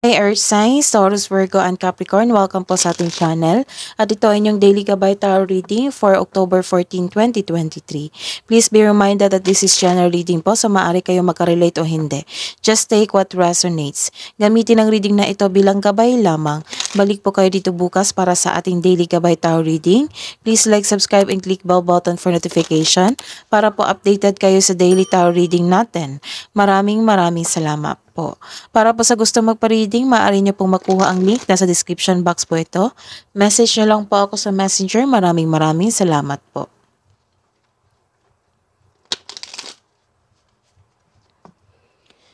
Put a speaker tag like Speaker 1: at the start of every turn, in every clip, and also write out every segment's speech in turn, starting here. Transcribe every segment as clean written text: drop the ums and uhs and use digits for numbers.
Speaker 1: Hey Earth Signs, Taurus, Virgo, and Capricorn, welcome po sa ating channel. At ito ay inyong Daily Gabay Tarot Reading for October 14, 2023. Please be reminded that this is general reading po, so maaari kayo makarelate o hindi. Just take what resonates. Gamitin ang reading na ito bilang gabay lamang. Balik po kayo dito bukas para sa ating Daily Gabay Tarot Reading. Please like, subscribe, and click bell button for notification para po updated kayo sa Daily Tarot Reading natin. Maraming salamat po. Para po sa gusto magpa-reading, maaari nyo pong makuha ang link. Nasa description box po ito. Message nyo lang po ako sa messenger. Maraming salamat po.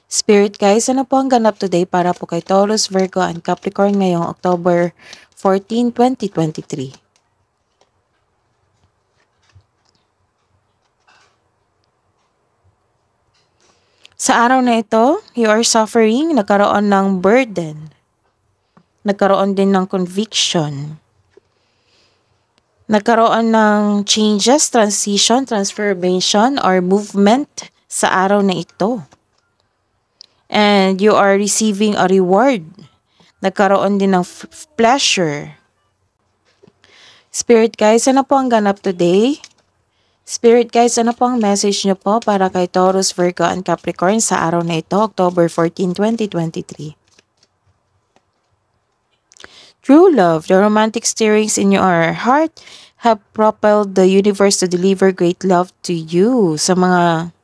Speaker 1: Spirit guys, ano po ang ganap today para po kay Taurus, Virgo, and Capricorn ngayong October 14, 2023? Sa araw na ito, you are suffering, nagkaroon ng burden. Nagkaroon din ng conviction. Nagkaroon ng changes, transition, transformation, or movement sa araw na ito. And you are receiving a reward. Nagkaroon din ng pleasure. Spirit guys, ano po ang ganap today? Spirit guys, ano po ang message nyo po para kay Taurus, Virgo, and Capricorn sa araw na ito, October 14, 2023? True love, the romantic stirrings in your heart have propelled the universe to deliver great love to you. Sa mga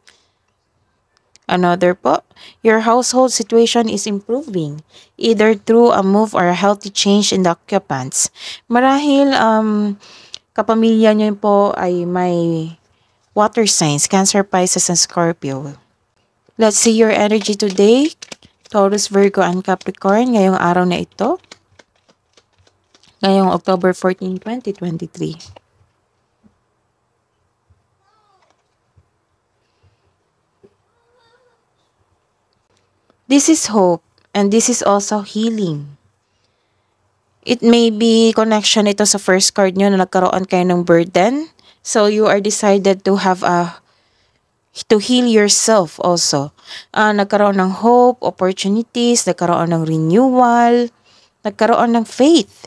Speaker 1: another po, your household situation is improving, either through a move or a healthy change in the occupants. Marahil, kapamilya nyo po ay may water signs, Cancer, Pisces, and Scorpio. Let's see your energy today, Taurus, Virgo, and Capricorn, ngayong araw na ito. Ngayong October 14, 2023. This is hope, and this is also healing. It may be connection ito sa first card nyo na nagkaroon kayo ng burden. So you are decided to have to heal yourself also. Nagkaroon ng hope, opportunities, nagkaroon ng renewal, nagkaroon ng faith.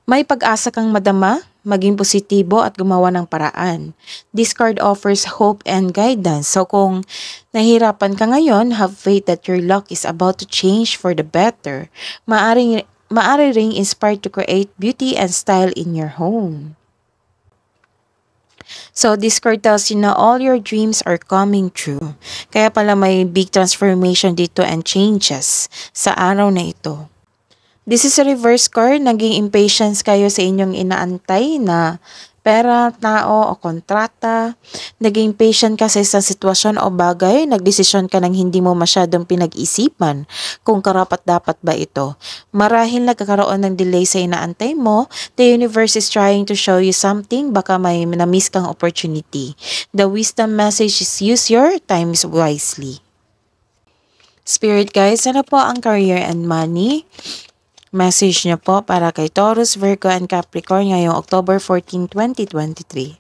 Speaker 1: May pag-asa kang madama, maging positibo at gumawa ng paraan. This card offers hope and guidance. So kung nahihirapan ka ngayon, have faith that your luck is about to change for the better. Maaari ring inspired to create beauty and style in your home. So this card tells you na all your dreams are coming true. Kaya pala may big transformation dito and changes sa araw na ito. This is a reverse card. Naging impatience kayo sa inyong inaantay na pera, tao, o kontrata. Naging patient ka sa isang sitwasyon o bagay. Nagdesisyon ka ng hindi mo masyadong pinag-isipan kung karapat-dapat ba ito. Marahil nagkakaroon ng delay sa inaantay mo. The universe is trying to show you something. Baka may na-miss kang opportunity. The wisdom message is use your times wisely. Spirit guys, ano po ang career and money? Message niyo po para kay Taurus, Virgo, and Capricorn ngayong October 14, 2023.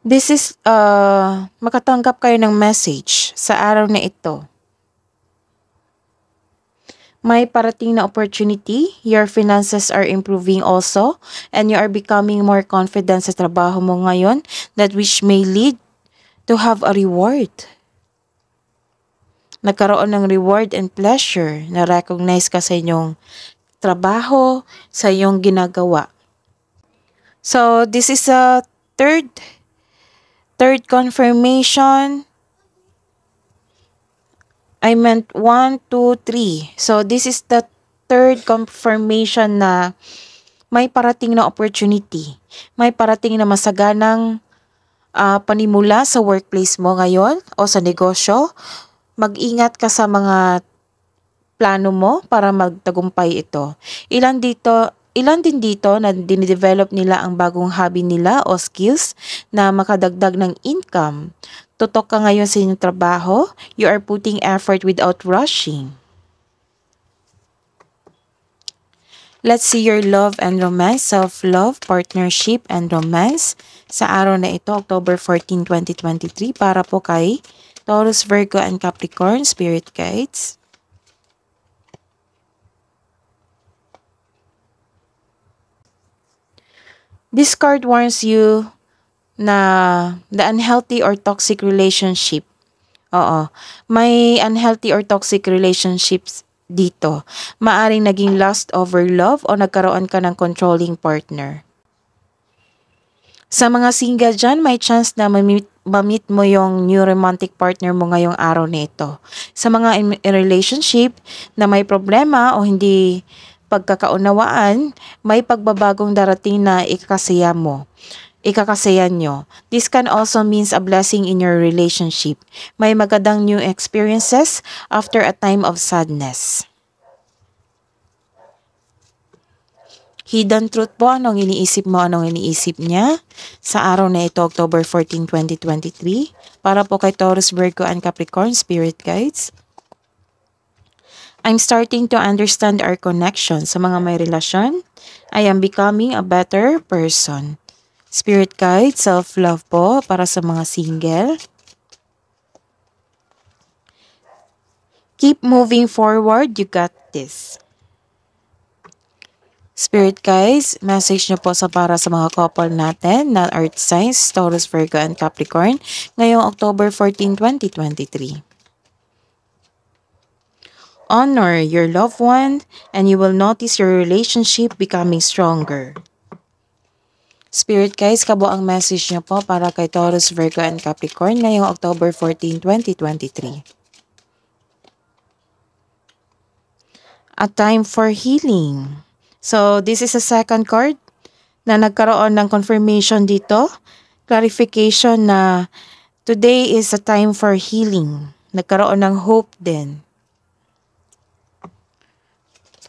Speaker 1: This is, makatanggap kayo ng message sa araw na ito. May parating na opportunity, your finances are improving also, and you are becoming more confident sa trabaho mo ngayon, that which may lead to have a reward. Nagkaroon ng reward and pleasure na recognize ka sa inyong trabaho, sa iyong ginagawa. So, this is a third confirmation. I meant 1, 2, 3. So, this is the third confirmation na may parating na opportunity. May parating na masaganang panimula sa workplace mo ngayon o sa negosyo. Mag-ingat ka sa mga plano mo para magtagumpay ito. Ilan din dito na dinidevelop nila ang bagong hobby nila o skills na makadagdag ng income. Tutok ka ngayon sa inyong trabaho. You are putting effort without rushing. Let's see your love and romance, self-love, partnership, and romance sa araw na ito, October 14, 2023, para po kay Taurus, Virgo, and Capricorn, Spirit Guides. This card warns you na the unhealthy or toxic relationship. Oo, may unhealthy or toxic relationships dito. Maaring naging lust over love o nagkaroon ka ng controlling partner. Sa mga single dyan, may chance na mamit mo yung new romantic partner mo ngayong araw na ito. Sa mga in relationship na may problema o hindi pagkakaunawaan, may pagbabagong darating na ikakasaya nyo. This can also means a blessing in your relationship. May magandang new experiences after a time of sadness. Hidden truth po, anong iniisip mo, anong iniisip niya sa araw na ito, October 14, 2023, para po kay Taurus, Virgo, and Capricorn, Spirit Guides. I'm starting to understand our connection sa mga may relasyon. I am becoming a better person. Spirit Guide, self-love po para sa mga single. Keep moving forward, you got this. Spirit Guides, message nyo po para sa mga couple natin na Earth signs, Taurus, Virgo, and Capricorn ngayong October 14, 2023. Honor your loved one and you will notice your relationship becoming stronger. Spirit Guides, kabo ang message nyo po para kay Taurus, Virgo, and Capricorn ngayong October 14, 2023. A time for healing. So, this is a second card na nagkaroon ng confirmation dito. Clarification na today is a time for healing. Nagkaroon ng hope din.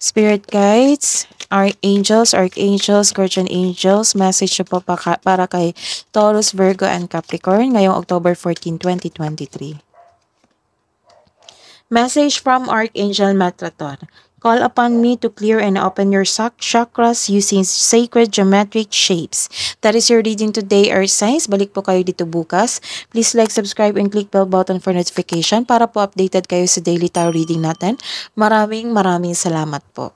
Speaker 1: Spirit Guides, Archangels, Guardian Angels, message po para kay Taurus, Virgo, and Capricorn ngayong October 14, 2023. Message from Archangel Metatron. Call upon me to clear and open your chakras using sacred geometric shapes. That is your reading today, Earth Signs. Balik po kayo dito bukas. Please like, subscribe, and click bell button for notification para po updated kayo sa daily tarot reading natin. Maraming salamat po.